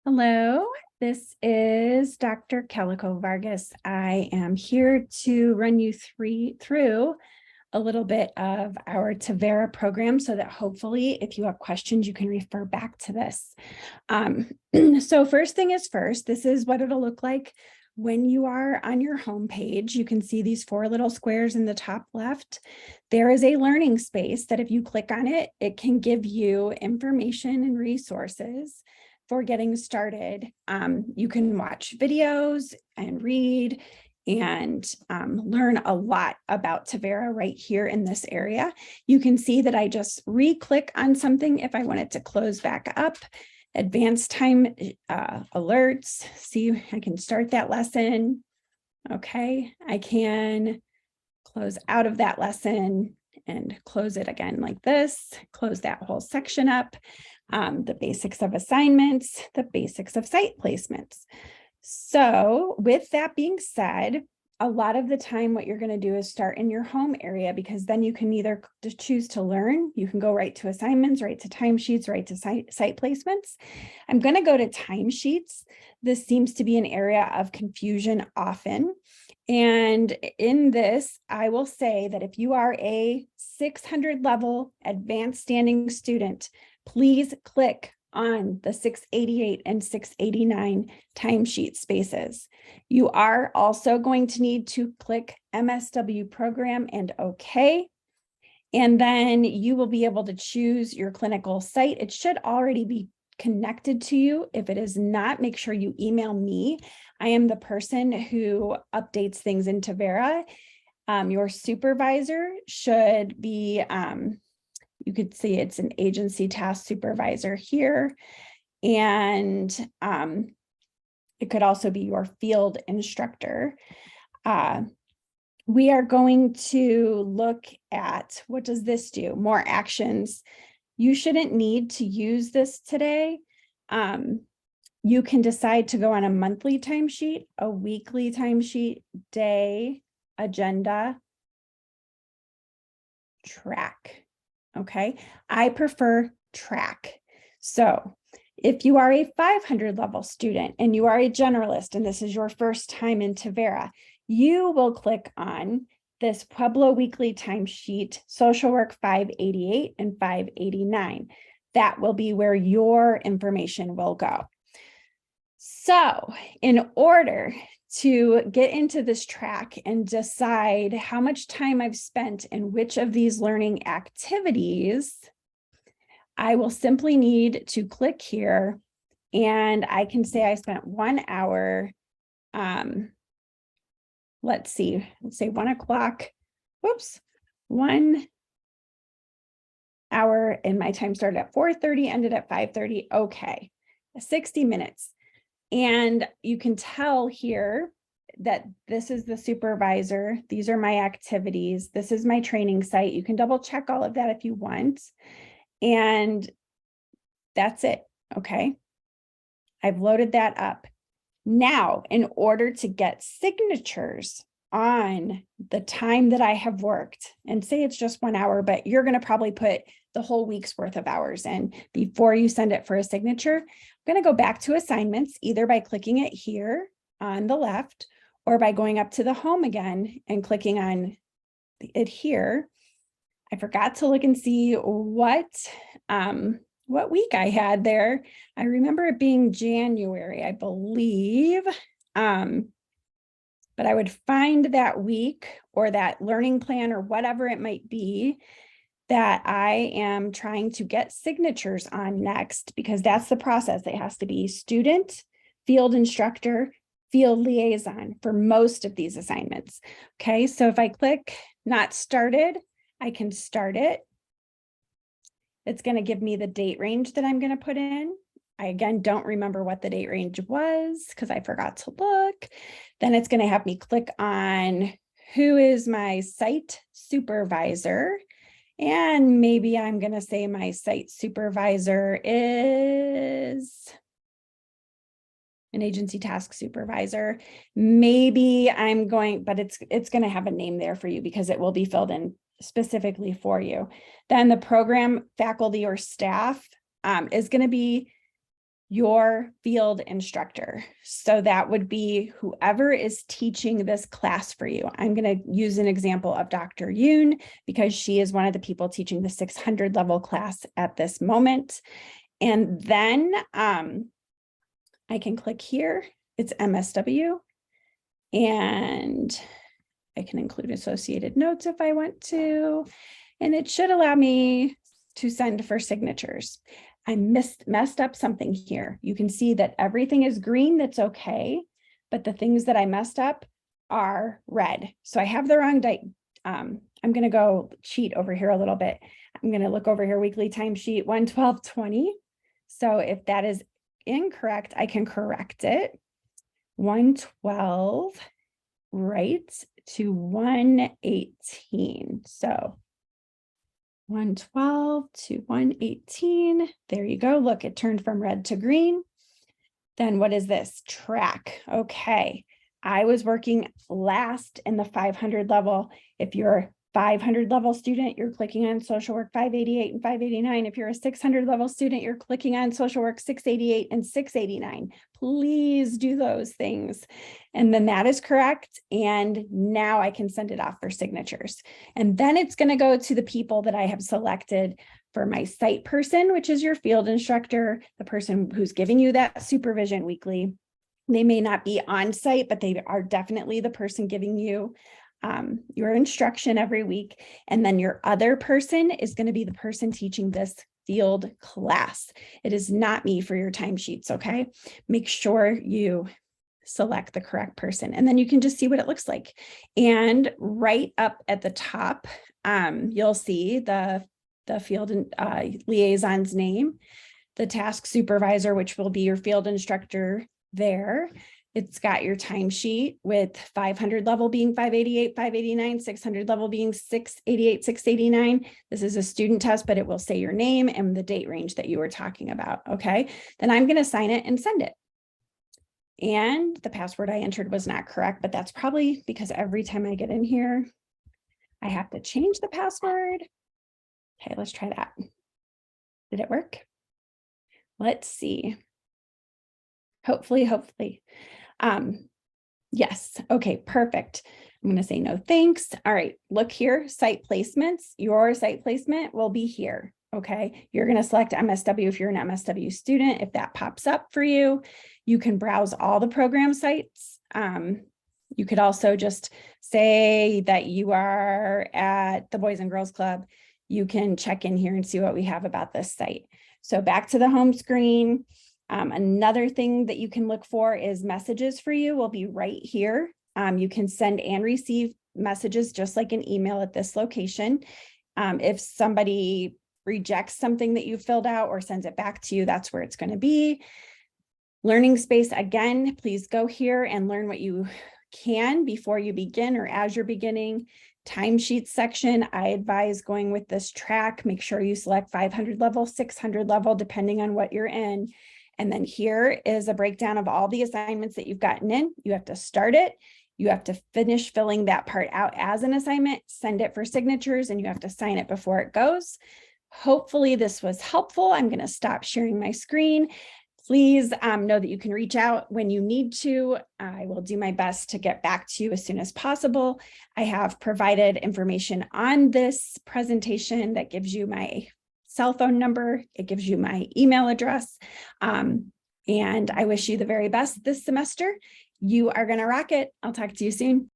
Hello, this is Dr. Calico Vargas. I am here to run you through a little bit of our Tevera program so that hopefully if you have questions, you can refer back to this. So first thing is first, this is what it'll look like when you are on your home page. You can see these 4 little squares in the top left. There is a learning space that if you click on it, it can give you information and resources for getting started. You can watch videos and read and learn a lot about Tevera right here in this area. You can see that I just re-click on something if I want it to close back up. Advanced time alerts. See, I can start that lesson. Okay, I can close out of that lesson and close it again like this, close that whole section up. The basics of assignments, the basics of site placements. So with that being said, a lot of the time what you're going to do is start in your home area, because then you can either choose to learn, you can go right to assignments, right to timesheets, right to site placements. I'm going to go to timesheets. This seems to be an area of confusion often. And in this, I will say that if you are a 600 level advanced standing student, please click on the 688 and 689 timesheet spaces. You are also going to need to click MSW program and OK. And then you will be able to choose your clinical site. It should already be connected to you. If it is not, make sure you email me. I am the person who updates things in Tevera. Your supervisor should be, you could see it's an agency task supervisor here. And it could also be your field instructor. We are going to look at, what does this do? More actions. You shouldn't need to use this today. You can decide to go on a monthly timesheet, a weekly timesheet, day, agenda, track. Okay, I prefer track. So if you are a 500 level student and you are a generalist and this is your first time in Tevera, you will click on this Pueblo weekly timesheet, social work 588 and 589. That will be where your information will go. So in order to get into this track and decide how much time I've spent in which of these learning activities, I will simply need to click here and I can say I spent 1 hour. Let's see, let's say 1 o'clock. Whoops, 1 hour and my time started at 4:30, ended at 5:30. Okay, 60 minutes. And you can tell here that this is the supervisor. These are my activities. This is my training site. You can double check all of that if you want. And that's it. Okay. I've loaded that up. Now, in order to get signatures on the time that I have worked, and say it's just 1 hour, but you're going to probably put the whole week's worth of hours in before you send it for a signature. I'm going to go back to assignments, either by clicking it here on the left or by going up to the home again and clicking on it here. I forgot to look and see what week I had there. I remember it being January, I believe. But I would find that week or that learning plan or whatever it might be that I am trying to get signatures on next, because that's the process. It has to be student, field instructor, field liaison for most of these assignments. Okay, so if I click not started, I can start it. It's going to give me the date range that I'm going to put in. I, again, don't remember what the date range was because I forgot to look. Then it's going to have me click on who is my site supervisor. And maybe I'm going to say my site supervisor is an agency task supervisor. Maybe I'm going, but it's going to have a name there for you because it will be filled in specifically for you. Then the program faculty or staff is going to be your field instructor. So that would be whoever is teaching this class for you. I'm going to use an example of Dr. Yoon because she is one of the people teaching the 600 level class at this moment. And then I can click here. It's MSW. And I can include associated notes if I want to. And it should allow me to send for signatures. I messed up something here. You can see that everything is green. That's okay. But the things that I messed up are red. So I have the wrong date. I'm going to go cheat over here a little bit. I'm going to look over here, weekly timesheet 112.20. So if that is incorrect, I can correct it. 112 right to 118. So 112 to 118. There you go. Look, it turned from red to green. Then what is this? Track. Okay. I was working last in the 500 level. If you're a 500 level student, you're clicking on social work 588 and 589. If you're a 600 level student, you're clicking on social work 688 and 689. Please do those things. And then that is correct. And now I can send it off for signatures. And then it's going to go to the people that I have selected for my site person, which is your field instructor, the person who's giving you that supervision weekly. They may not be on site, but they are definitely the person giving you your instruction every week. And then your other person is going to be the person teaching this field class. It is not me for your timesheets, okay? Make sure you select the correct person, and then you can just see what it looks like. And right up at the top, you'll see the field liaison's name, the task supervisor, which will be your field instructor there. It's got your timesheet with 500 level being 588, 589, 600 level being 688, 689. This is a student test, but it will say your name and the date range that you were talking about. Okay, then I'm going to sign it and send it. And the password I entered was not correct, but that's probably because every time I get in here, I have to change the password. Okay, let's try that. Did it work? Let's see. Hopefully. Yes. Okay, perfect. I'm going to say no thanks. All right, look here, site placements. Your site placement will be here. Okay, you're going to select MSW if you're an MSW student. If that pops up for you, you can browse all the program sites. You could also just say that you are at the Boys and Girls Club. You can check in here and see what we have about this site. So back to the home screen. Another thing that you can look for is messages for you will be right here. You can send and receive messages just like an email at this location. If somebody rejects something that you filled out or sends it back to you, that's where it's going to be. Learning space, again, please go here and learn what you can before you begin or as you're beginning. Timesheet section, I advise going with this track. Make sure you select 500 level, 600 level, depending on what you're in. And then here is a breakdown of all the assignments that you've gotten in. You have to start it. You have to finish filling that part out as an assignment, send it for signatures, and you have to sign it before it goes. Hopefully this was helpful. I'm going to stop sharing my screen. Please know that you can reach out when you need to. I will do my best to get back to you as soon as possible. I have provided information on this presentation that gives you my cell phone number. It gives you my email address. And I wish you the very best this semester. You are going to rock it. I'll talk to you soon.